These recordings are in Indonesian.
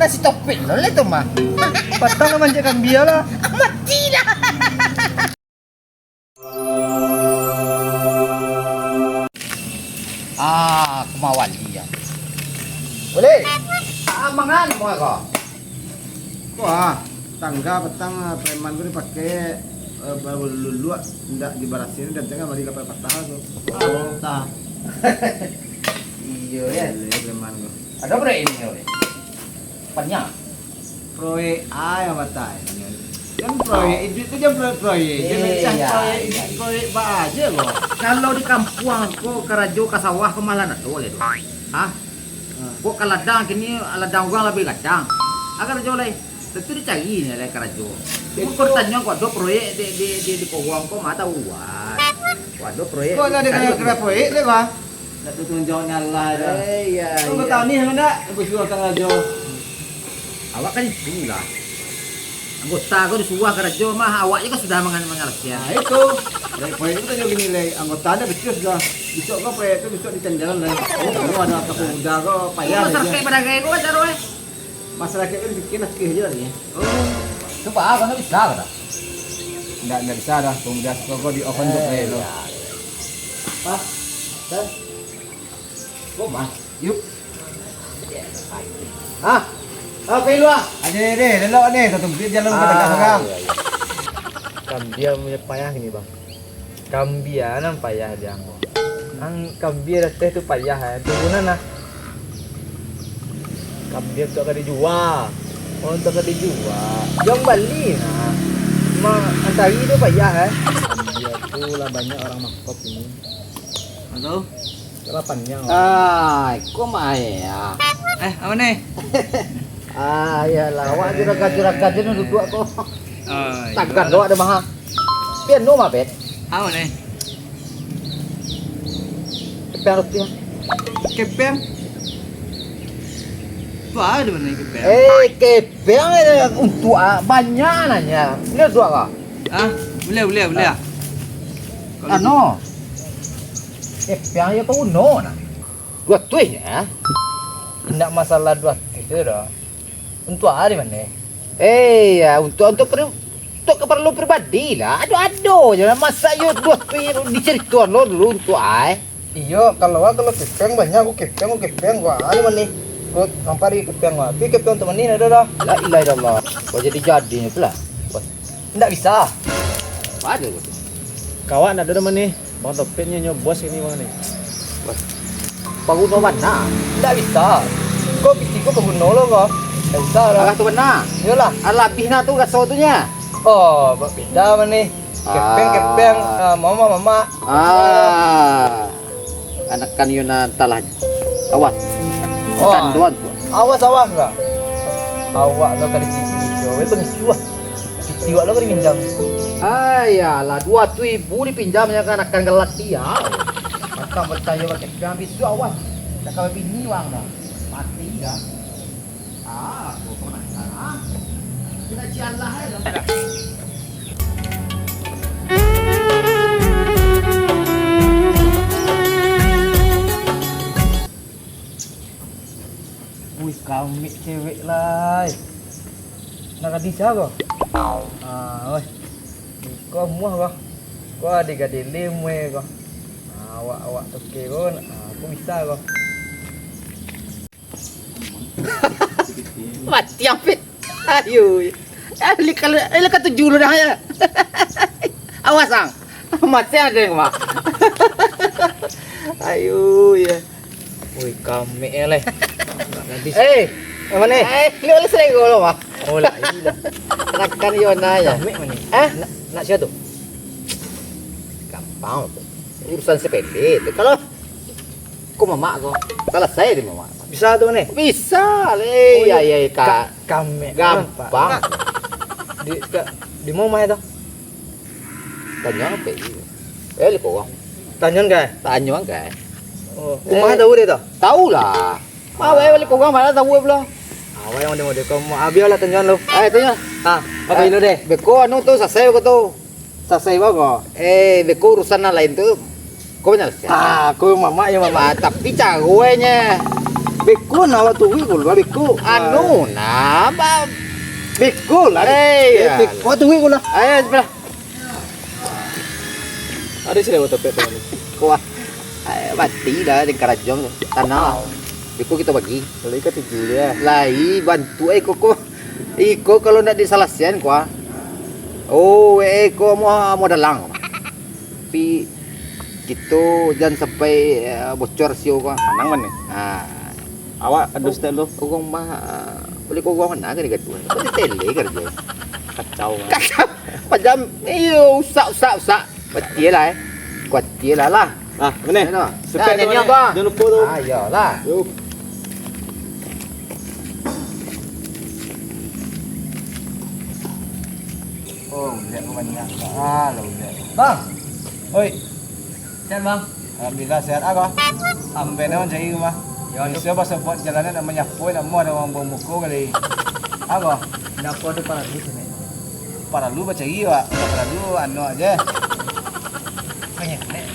Kena si topik lo itu mah. Patang naman dyan kambia lah. Mati lah. Kemawali ya. Boleh. Mangan mo ako. Wah, tangga petang preman gue dipakai lulu ndak dibarasin dan tengah balik kapal patah tuh. Oh, tah. Iya ya. Preman gue. Ada berapa ini ya? Banyak. Proyek A yang batai. Kan proyek itu dia proyek. Proyek ba aja loh. Kalau di kampung aku karajo ke sawah ke malah nak boleh tu. Hah? Kok ke ladang kini ladang gua lebih kacang. Agar jolai. Tentu dicari ni lah karajo. Kau tanya kau ada proyek di Pohang kau mata uat. Kau ada proyek. Kau ada kena proyek deh bah. Nak tunjuknya Allah dah. Iya. Kau tahu ni hendak? Aku suruh tengah jo. Awak kan itu lah. Anggota kau disuruh karajo mah awaknya kan sudah mengarahkan. Nah itu. Dari proyek itu tanya gini leh. Anggota ada becus dah. Besok kau proyek itu besok ditanjalan leh. Oh ada apa muda kau payah. Masyarakat pedagang kau ada roh. Masyarakat kan bikin nakih aja ni. Oh. Coba kau bisa kata. Enggak bisa dah. Pemuda kau di oven tu proyek tu. Pak. Kau mah. Yuk. Ah. Oke lu ah. Ada deh, lelok ni. Kau tunggu jalan ke tengah sekarang. Kambia punya payah ini bang. Kambia nan payah dia. Ang kambia teh tu payah turunan lah. Kambia tu akan dijual. Oh tu akan dijual. Yang Bali nah. Memang antari tu payah Kambia tu lah banyak orang mangkok ini. Tahu? Kalau panjang. Kok mah ya. Apa nih? Iyalah, awak juragan dia duduk kok. Oh, Tagan doa ada mahal. Pian no mah bet. Apa nih? Kepian roti. Kepeng. Tu ada mana kepeng? Kepian untuk banyak nanya. Ini dua kah? Boleh. Ano? Kepian ya kau no nah. Dua tu ya. Tidak masalah dua itu dah. Untuk hari mana? Ya untuk keperluan pribadi lah. Aduh, jangan masa yo dua tu diceritakan lo dulu untuk Iyo, kalau kepeng banyak aku kepeng gua ada mana? Gua hampari kepeng gua. Tapi kepeng teman ini ada dah. La ilaha illallah. Kau jadi pula. Tidak bisa. Ada tu. Kawan ada teman nih. Bang Topetnya nyobos ini bang nih. Bangun no mana? Tidak bisa. Kau bisik kau bangun lo kau. Tidak bisa lah. Agak tu benar. Iyalah. Alabih na tu gaso tu nya. Oh, beda mana nih? Kepeng, mama. Anakan yun na talahnya. Awas. Oh. Tanduan tu. Awas lah. Awak lo kali cici. Wei pengisuah. Cici awak lo kali pinjam. Ayalah, 2.000 dipinjamnya kan akan gelak dia. Maka percaya pakai pinjam itu awas. Dah kau bini wang dah. Mati dah. Aku penasaran. Kita cianlah ya. Wih, kami cewek lah. Nak bisa kau? Oi. Kau muah kau. Kau ada lemu kau. Awak toke kau. Aku bisa kau. Mati ampit. Ayo. Kalau kata julu dah ya. Awas ang. Mati ada yang mah. Ayo ya. Wih, kami leh. Mana? Ni oleh sering kau loh mah. Oh lah, iya. Tekan Yona ya. Kami mana? Nak siapa tu? Gampang tu. Urusan sepele tu. Kalau kau mamak kau. Kalau saya di mamak. Bisa tu nih. Bisa le. Ya kak. Kami Gampang. Di mau mai tu? Tanya apa? Lihat kau. Tanyon kah? Tanya kan? Oh, rumah tahu dia tu? Tahu lah. Mau balik kau mana tahu belum? Awak yang mau dia kau mau ambil lah tanyon lu. Tanya. Apa ini deh? Beko anu tu sasai kau tu. Sasai bago. Beko urusan lain tu. Kau benar sih. Aku mama ya mama. Tapi cagwenya. Beko na wa tuwi ko lah beko. Anu na ba? Beko lah. Eh, Beko tuwi ko lah. Ayo sebelah. Ada sila wa tapet ni. Kuah. Ay, mati dah di Karajong tanah. Beko kita bagi. Kalau ikat tidur dia. Lai bantu koko. Iko kalau ndak disalasian kuah. Oh, eko mau dalang. Tapi gitu jangan sampai bocor sio kuah. Anang mana? Ah, Awak adus telo. kogong mah boleh kogong mana kan gitu. Boleh tele kerja. Kacau. Kakak, padam iyo usak. Betul lah. Kuatir lah. Ah, mana? Nah, Sepet nyanyi mana? apa? Jangan lupa tu. Ayolah. Yuk. Oh, lihat banyak. Ah, lo lihat. Bang. Oi. Sehat bang. Alhamdulillah sehat apa? Ambil naon cai rumah. Ya, Bisa bahasa buat jalanan namanya poi nak mau ada orang bawa muka kali. Apa? Dapat ada para di sini. Para lu baca iya, para lu anu aja. Banyak nek.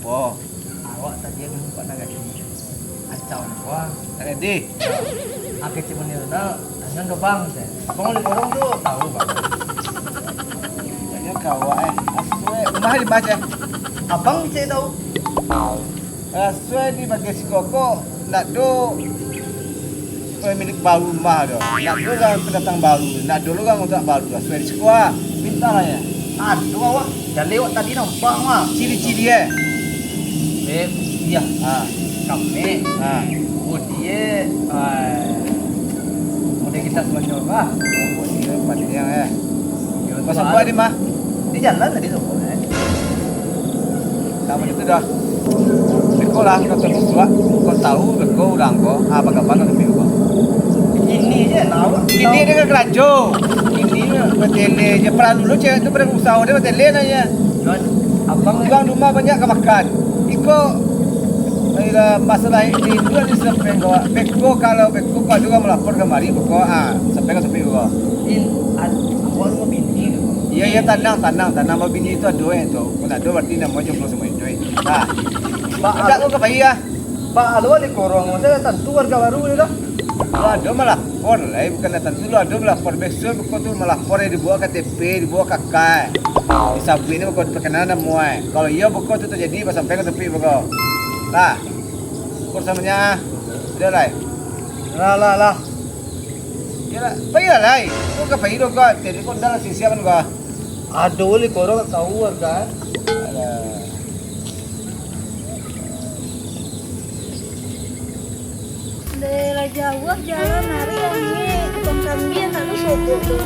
Oh, Awak tadi yang buat naga ini. Acau nak wah. tak ada. Aku cuma ni nak nang ke bang saya. Bang oleh orang tu tahu bang. Tanya kau aswe rumah di baca. Abang saya tahu. Aswe di bagi si koko nak do pemilik baru rumah do. Nak do kan pendatang baru. Nak dulu kan untuk baru. Aswe di sekolah. Minta lah ya. Aduh awak. Dah lewat tadi nampak mah. Ciri-ciri Iya. Ah, Kami. ah. Oh dia. Udah kita semuanya lah. Oh, ini pandai ya. Pasal buat di mah. Di jalan tadi tu. Kamu itu dah. Beko lah kau terus tua. Kau tahu beko udah kau. Abang-abang kau lebih kau. Ini je tahu. Ini dia kan kerajo. Ini betele je. Peran dulu cewek tu pada usaha dia betele nanya. Abang Abang rumah banyak ke makan. Iko masalah ini dua di sampai kau. Beko kalau beko kau juga melapor kemari beko sampai kau sampai kau. awak mau bini. Iya tanang mau bini itu ada itu. Kau nak ada berarti nama jomblo semua itu. Nah, tak kau kebayi ya. Pak Alu di korong, saya tentu warga baru ni dah. Lu ada melapor lah, bukan datang dulu ada melapor. Besok kau tu melapor dibawa KTP, dibawa kakak. Disamping ini kau perkenalan semua. Kalau iya kau tu terjadi pas sampai ke tepi kau. Lah, kau samanya, dia lah. Lah. Ya lah, bayi lah. Kau ke bayi kau, jadi kau dah siap kan kau. Aduh, li korong tahu warga. Daerah Jawa jalan hari ini tukang kambing lalu sopok tuh.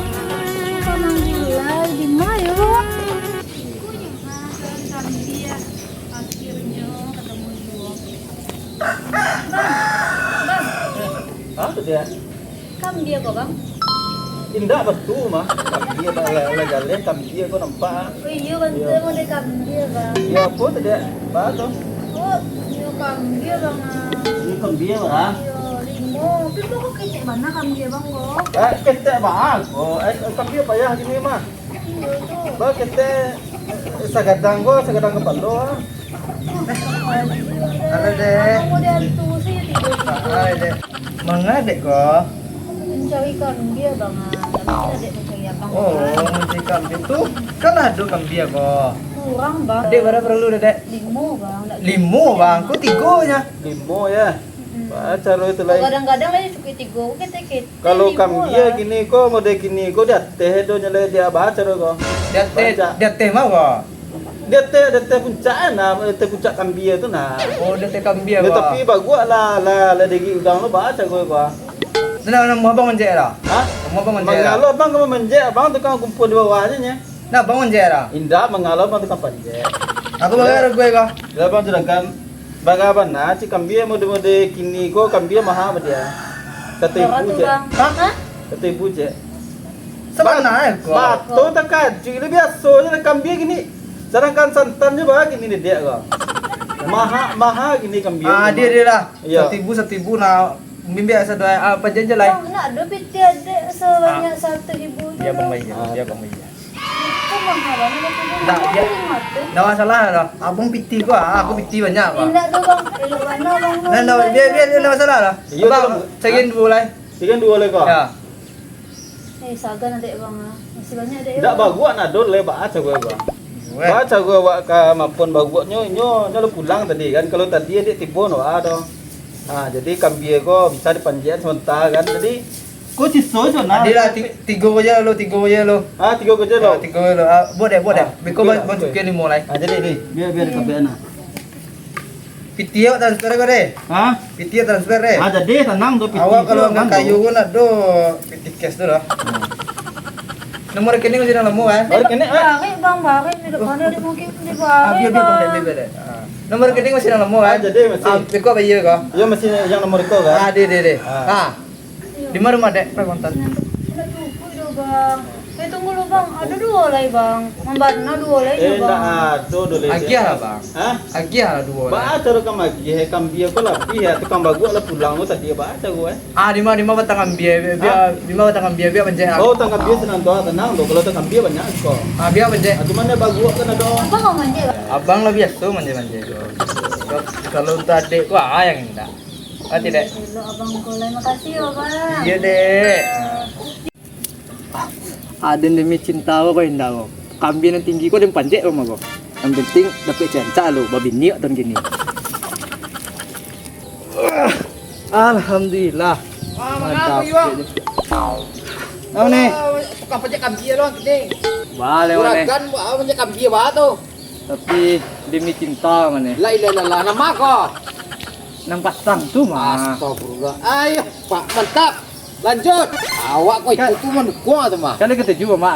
Kamang gulai di mana loh? Aku juga jalan kambing akhirnya ketemu dua. Bang, Ah, tu dia. kambing kok bang? Indah betul mah. Dia dah jalan kami dia kau nampak. Oh iya bang, saya mau di kambing bang. Ya apa tu dia? Bato. Oh, iya kambing bang. Ini kambing lah. Iya limo, tapi kok kecil mana kambing bang kok? Kita bang. Oh, kambing apa ya gini mah? Iya tuh. Ba kita sagadang kepala. Ada deh. Aku mau diantu sih tidur. Ada. Mengadek kok. Mencari kambing bang. Tapi ada mencari apa? Oh, mencari kambing tu kan ada kambing kok. Kurang bang. Dek berapa perlu dek? Limo bang. Nggak Limo bang, kau tigonya. Limo ya. Baca lo itu Oh, kadang-kadang aja cukup tiga, kita Kalau kambing gini kau model gini kau dah teh do nyale dia baca lo kau. Dia teh mau kok. Dia teh puncak nah, teh puncak kambing itu nah. Oh, dia teh kambing Dia kok. tapi bagus lah degi udang lo baca kau. Nah, mau abang menjek lah. Hah? Mau abang menjek. Mengalo bang kamu menjek, abang tukang kumpul di bawahnya nya. Nah, abang menjek lah. Indah mengalo bang tukang panjek. Aku bayar gue kok. Dia bang sedangkan bagaimana nah, si kambing mode kini kau kambing mahal dia. Kata ibu je. Hah? Kata ibu je. Sebenarnya kok. Batu tak kaji, lebih biasanya kambing gini. Sedangkan santannya bah gini dia kok. Maha gini kambing. Dia lah. Iya. Setibu nah mimpi asa doa apa jajan lain. Bang, nak ada piti ada sebanyak 1.000 tu. Dia bang. pembayar, dia pembayar. Kok mahalan ada Tak, dia- mati. Nggak masalah dah. Abang piti gua, aku piti banyak gua. Indah tuh bang, elok mana bang? Nah, biar nggak masalah dah. Iya, Bang, tuh. cekin dulu lah. Ikan dua lagi kok. Ya. Sagan ada bang lah. Masih banyak ada. Tak bagus nak dol le baca gua. Weh. Baca gua wak ka mapun bagus nyo lu pulang tadi kan. Kalau tadi dia tipu no ada. Nah, jadi kambing ko bisa dipanjat sementara kan. Jadi ko ciso jo nah. Dia lah tiga aja lo. Ah, 3 kerja Ya, lo. tiga lo. Boleh. Ah, Biko boleh, bantukin ni mulai. Ah, jadi deh, biar kambing nah. Piti awak transfer kau deh. Hah? Piti transfer deh. Ah, jadi tenang tu Awak kalau angkat kayu kan ada piti cash tu lah. Nomor rekening masih dalam kan? Oh, kene Bakit bang, bakit? Di depan ada mungkin di Ah, bakit biar deh. Nomor rekening masih dalam kan? Ah, jadi masih. Ah, Biko bayar kau. Ya masih yang nomor ko kan. Ah, deh. Ah. Ah. Di mana rumah dek? Kontan. Tidak cukup dong bang. Tunggu dulu bang, ada 2 lagi bang. Membarna 2 lagi Eh, bang. dah ada dulu. Agia lah bang. Hah? Agia lah dua. Baca ro kam agi he kambing ko lebih ya tukang bagus lah pulang lo tadi baca gua. Ah, di mana batang biar di mana batang biar pencet. Oh, tangkap dia senang doa tenang lo. Kalau tangkap dia banyak kok. Ah, biar pencet. Ah, cuman dia bagus kan ada. Abang mau manja bang? Abang lah biasa manja. Kalau untuk adik gua yang enggak. Ah, tidak. Hello abang Golai, makasih ya bang. Iya dek. Ada demi cinta kau indah kau. Kambing yang tinggi kau dan panjang rumah kau. Yang penting dapat cinta lo, babi niat dan gini. Alhamdulillah. Mantap. Apa nih? Tukang pajak kambing lo gede. Boleh. Juragan mau pajak kambing ba tu. Tapi demi cinta mana? Lai nama kau. Nang pasang tu mah. Astagfirullah. Ayo, Pak, mantap. Lanjut. Awak kau itu tu mana gua tu mah. Kan kita juga mak.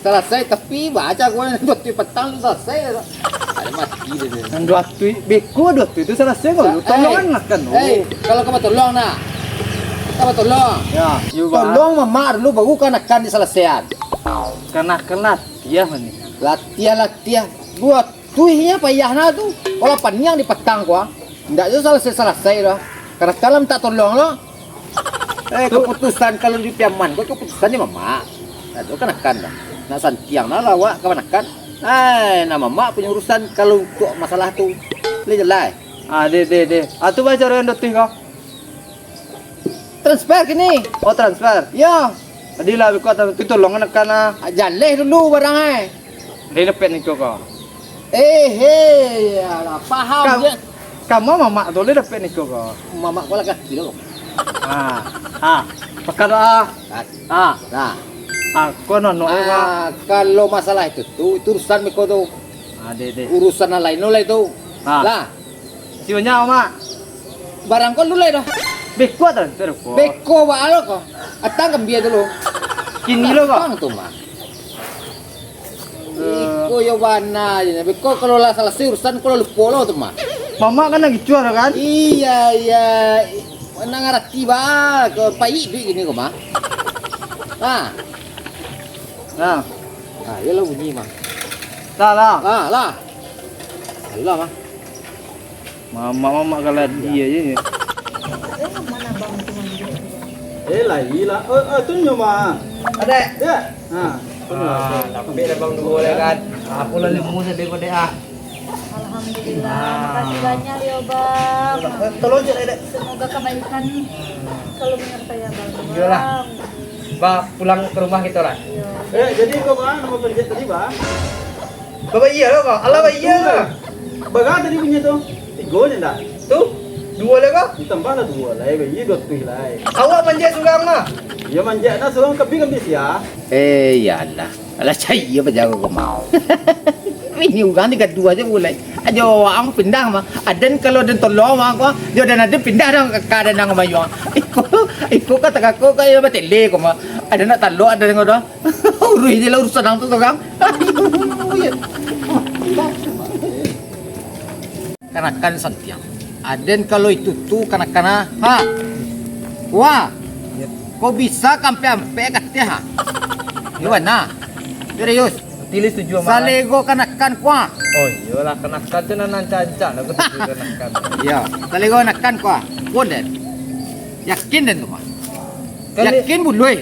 Selesai tapi baca gua yang 2 petang selesai. Ada mati dia. Nang 2 tu, beko 2 tu itu selesai kau. Tolongan makan. Kalau kamu tolong nak. Kamu tolong. Ya, juga. Tolong mama dulu baru kan akan diselesaikan. Kena ya mana? Latihan. Dua tuhnya payahna tu. Kalau panjang di petang gua. Ndak juga selesai dah. Karena dalam tak tolong lo. Keputusan kalau di piaman gua keputusannya mama. Nah, itu kan akan dah. Nak santiang nah lawak kawan akan. Nama mak punya urusan kalau untuk masalah tu. Jelai. Ah, de. Atu baca orang dotih kau. Transfer kini. Oh, transfer. Ya. Tadi lah kau tu tolongan nak Jaleh dulu barang Dia dapat ni kau. Paham Kamu- je. Kamu mama tu dia dapat ni kau. Mama gua lah kaki lo. Perkara Nah. kau nono Kalau masalah itu urusan meko tu. de. Urusan lain nolai tu. Ah. Lah, Si banyak mak. barang kau nolai dah. Beko transfer kau. Beko ba alo ko. Atang kambia dulu. Kini lo kau. Bang tu mah. Iko yo bana je. Beko kalau lah selesai urusan kalau lupa lo tu mah. Mama kan lagi jual kan? Iya. Mana ngerti ba ke pai duit gini ko mah. Nah, Nah, ya lo bunyi mah. lah. Lah. Allah mah. Mama kalau dia je. Mana bang itu manja? Lai lah. Tu nyo ma. Ada. Ya. Ha. Tapi dah bang dua lah kan. Aku lah lemu sedih kau deh Alhamdulillah, makasih banyak ya bang. Tolong je dek. Semoga kebaikan selalu menyertai ya bang. Iyalah. Ba pulang ke rumah kita lah. Iya. Jadi kau ba nama penjat tadi ba? Bapak iya lo kau. Allah bapak iya. Baga tadi punya tu. 3 je ndak? Tu dua lah kau. Ditambah lah 2 lah. Bayi 2 tu lah. Awak panjat surang mah. Ya manja na seorang kambing ya. Ya Allah. Alah cahaya apa jago kau mau. Ini orang tiga dua aja mulai. Ajo ang pindah mah. Adan kalau dan tolong mah ko. Dia dan ada pindah dong kada nang mayu. Iko kata kako kaya batele ko mah. Ada nak talo ada ngo do. Urus je lah urusan ang tu kang. Kanakan santiang. Aden kalau itu tu kanak-kanak. Ha. Wah. Kau bisa kampe-ampe katanya ha. Iwan na. Serius. Tilis tujuh malam. Salego kanakan kuah. Oh iyalah kenakan tu nan cancak aku tujuh kenakan. Ya, salego kanakan kuah. Boleh. Yakin dan tu mah. Kali- Yakin buluy.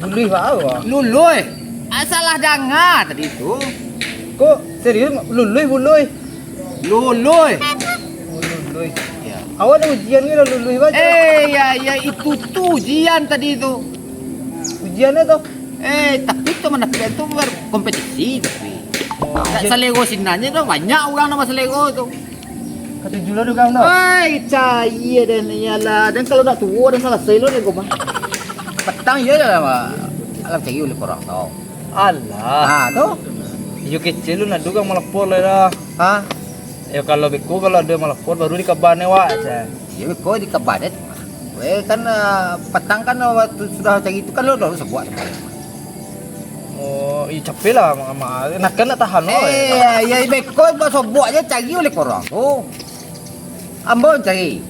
Bului bau ah. Luluy. salah dengar tadi itu. Kok serius luluy buluy? Luluy. Oh, luluy. Ya. Awak ada ujian ni lah luluy baca. Ya itu tuh ujian tadi itu. Ujiannya tuh. Tapi itu mana itu berkompetisi tapi. Oh, Nggak selego sinanya tuh banyak orang nama selego tuh. ketujuh lah kau nak. Cahaya dan iyalah. Dan kalau nak tua dan salah selo dia gua mah. Petang ya lah. Alam cagi oleh korang tau. Alah. Tuh. Yo kecil lu nak duga melapor lah. Ha? Ya kalau beku kalau ada melapor baru di kabarnya wak. Ya kau di kabadet. Kan petang kan waktu sudah cagi itu kan lo udah sebuah. Oh, iya capek lah mak. Nak kan nak tahan loh. Ya beko bahasa buat aja cagi oleh korang tuh. Ambon cagi.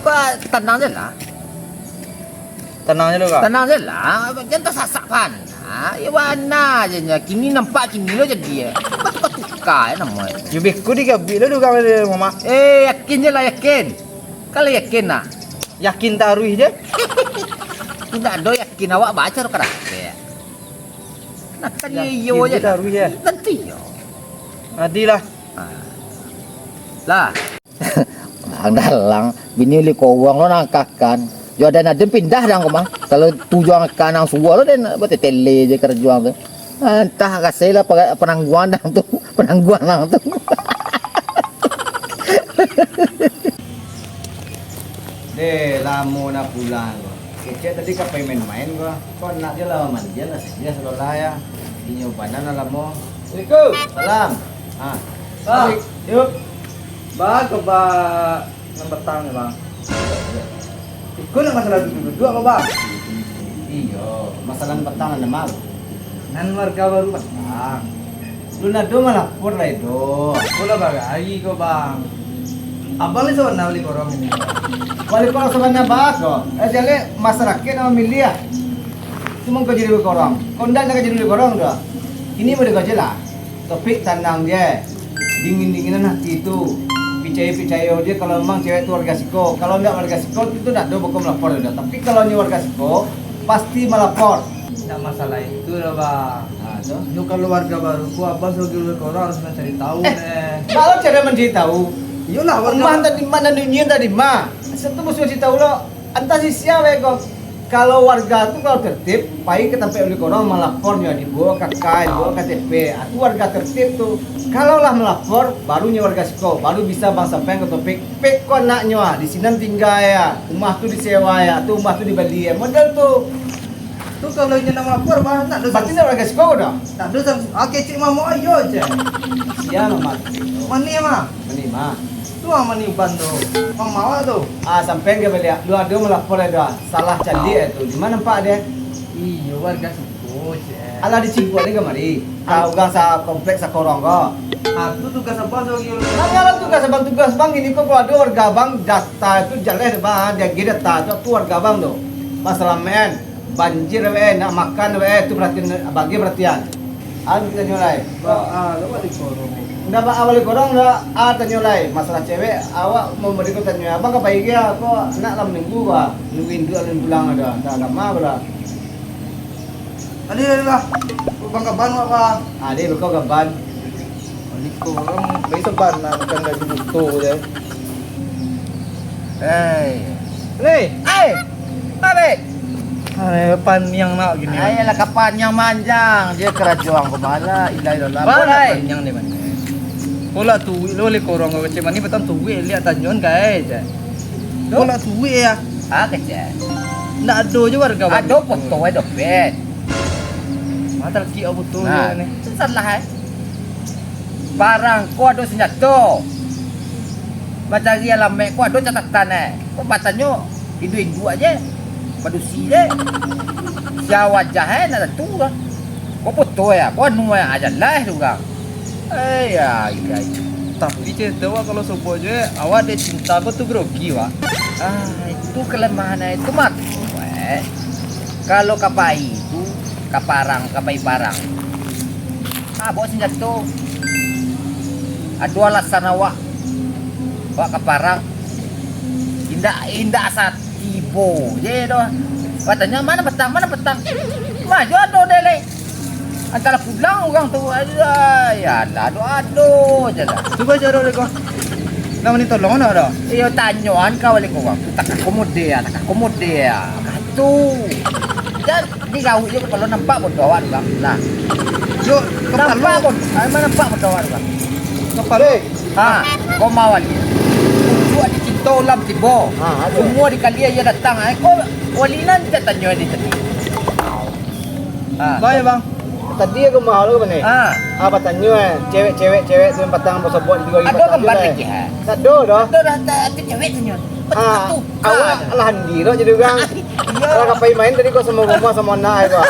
Kau tenang je lah. Tenang aja lu kak. Tenang je lah. Jangan tersasak pan. Ya warna aja nya. Kini nampak kini lo jadi ya. Kau tukar ya namanya. Yo beku di gabi lu duga mama. Yakin je lah yakin. Kalau yakin lah. Yakin taruh je. Tidak ada yakin awak baca lo kerana. Nak kan iyo Yakin je lah. taruh je. Tentu yo. Adilah. Lah. Ang dalang bini li ko uang lo nangkakan. Yo ada nadem pindah dah ko mah. Kalau tujuan kanang suwa lo dan buat tele je kerjuang tu. Entah kasih lah penangguan dah tu. Penangguan lah tu. Lama nak pulang gua. Kecil tadi kau main-main gua. Kau nak je lah manja lah saja sekolah ya. Ini ubanan lama. Assalamualaikum. Salam. Bang. Yuk. Bang coba yang petang ya bang. Ikut nak masalah duduk apa bang? Iyo, masalah petang ada mal. Nan warga baru petang. Lu nak do malah pur lah itu. Bola bagai kau bang. Abang ni seorang nak beli korang ini. Balik kalau sebenarnya bago. Jadi masyarakat nama milia. Cuma kau jadi korang. Kau ndak nak jadi korang dah. Ini boleh kau jelas. Topik tandang dia. Dingin-dinginan hati itu. Percaya dia kalau memang cewek itu warga Siko. Kalau enggak warga Siko itu nak do bukan melapor dah. Tapi kalau ni warga Siko pasti melapor. Tak masalah itu lah bang. Nah, tu. Yo kalau warga baru, ku abang sebagai korang harus mencari tahu deh. Kalau cara mencari tahu, Yolah rumah tadi mana dunia tadi mah. Satu mesti mencari tahu lo. Entah si siapa kau. Kalau warga tu kalau tertib, baik ketampai oleh korang melapornya dibawa KK, dibawa KTP. Itu warga tertib tu. Kalau lah melapor, barunya warga Siko, baru bisa bang sampai ke topik. Pek kau naknya, di sini tinggal ya, rumah tu disewa ya, tu rumah tu dibeli ya, model tu. Tu kalau ingin nak melapor bang, tak ada. Berarti nak warga Siko dah. Tak ada sanksi. Okey cik mah mau ayo je. Ya mama. Mani mah. Menima. Tu mani ban tu. Mang mawa tu. Sampai ke beli. Lu ada melapor ada salah candi itu. Di mana nampak dia? Iyo warga suku je. Alah di Cingkuan ni kemari. Kau gang sa kompleks sa korong ko. Aku tugas apa sebagai Nangalan tugas abang tugas bang ini kok kalau ada warga bang data itu jalan bang dia gede data tu warga bang tu. Masalah men banjir nak makan tu perhatian bagi perhatian. Kita nyolai. Lewat di korong. Ndak ba awal korong ndak nyolai. Masalah cewek awak mau beriku tanya abang ke baik ya kok nak lam minggu ba nungguin 2 bulan pulang ada. Tak lama bra. Ali lah. Bang kaban apa? Dia bekau gaban. Ali korong besok ban nak kan gaji butuh je. Ni. Tarik. Pan yang nak gini. Ayalah kapan yang manjang. Dia kerajuang kemana. Ilah. Boleh. Yang ni mana? Bola tuwi lo le korong ko macam ni betul tuwi lihat tanjon guys. Bola tuwi ya. Kecil. Nak ada je warga. Ada foto dompet. Mata lagi apa betul Nah, ni. salah barang kau ada senjata. Macam dia lamek kau ada catatan Kau batanya hindu aja. Padusi je. Sia wajah nak tu lah. Kau foto ya. Kau anu aja lah tu kan. Ya. Tapi cerita wak kalau sopo je awak dia cinta betul grogi wak. Itu kelemahan itu mat. Kalau kapai itu kapai parang. Bawa senjata. Ada alasan awak. Wak kaparang. Indah asat tibo je doh. Katanya mana petang. Maju ada dele. Antara pulang orang tu ada. Ya lah, aduh je lah. Coba cara oleh kau. Nama ni tolong nak dah. Iyo tanyaan kau balik orang tu tak akomodir. Tu. Dan di kau je kalau nampak bodoh awak bang. Lah. Yo, kepala Nampak pun. Mana nampak bodoh awak bang. kepala. Ha, kau mau wali. Kau ada cinta lam tiba. Ha, ada. Semua di kali dia datang. Kau wali nanti tanya dia tadi. Ha. Baik bang. Tadi aku mahal ke mana? Ha. Apa tanya cewek tu yang patang pasal buat di Ada gambar lagi ha. Tak ada dah. Tu dah tak cewek tanya. Ah, awak lah handi dah jadi orang. Kalau kapai main tadi kau sama rumah sama anak kau.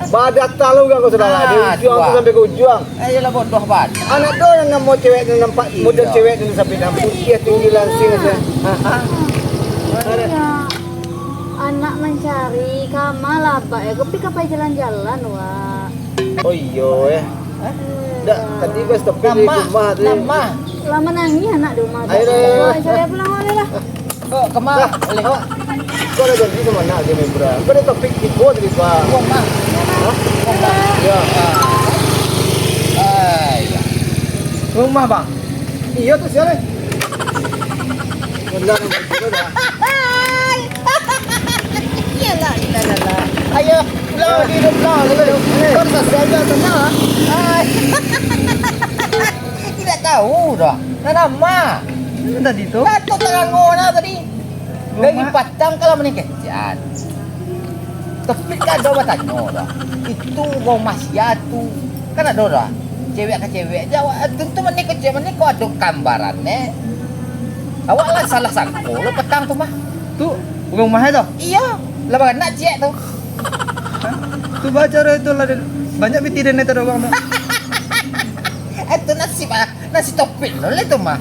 Badat tahu kan kau sudah lah. Dia juang tu sampai ke ujung. Ayolah bodoh ban. Anak tu yang mau cewek tu nampak model cewek tu sampai dah putih tinggi langsing aja. Iya. Anak mencari kamal apa ya? Kopi kapai jalan-jalan wah. Oh iya Dah tadi kau stop di rumah tu. Nama. Lama nangis anak di rumah. Ayo, ayo. Wah, saya pulang oleh lah. Kau kemana? Oleh. Kau dah janji sama anak dia ni bro. Kau dah topik ikut di bawah. Kau mah. Ya. Ay. Rumah bang. Iya tu siapa? Benar dah. Iyalah. Ayo, pulang di rumah. Kau tak saja tenang. Ay. Tidak tahu dah. Nama. Tadi tu. Dato terangona tadi. Lagi patang kalau menikah. Tapi kan ada bertanya dah. Itu kau masih tu. Kan ada dah. Cewek ke cewek jawab. Tentu menikah kau ada gambaran Awak lah salah sangka lo petang tu mah. Tu rumah tu. Iya. Lah nak cek tu. Tu baca itu lah banyak bitiran itu orang tu. Itu nasi topik lo le tu mah.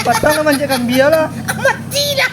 Patang manjakan biar lah. Mati lah.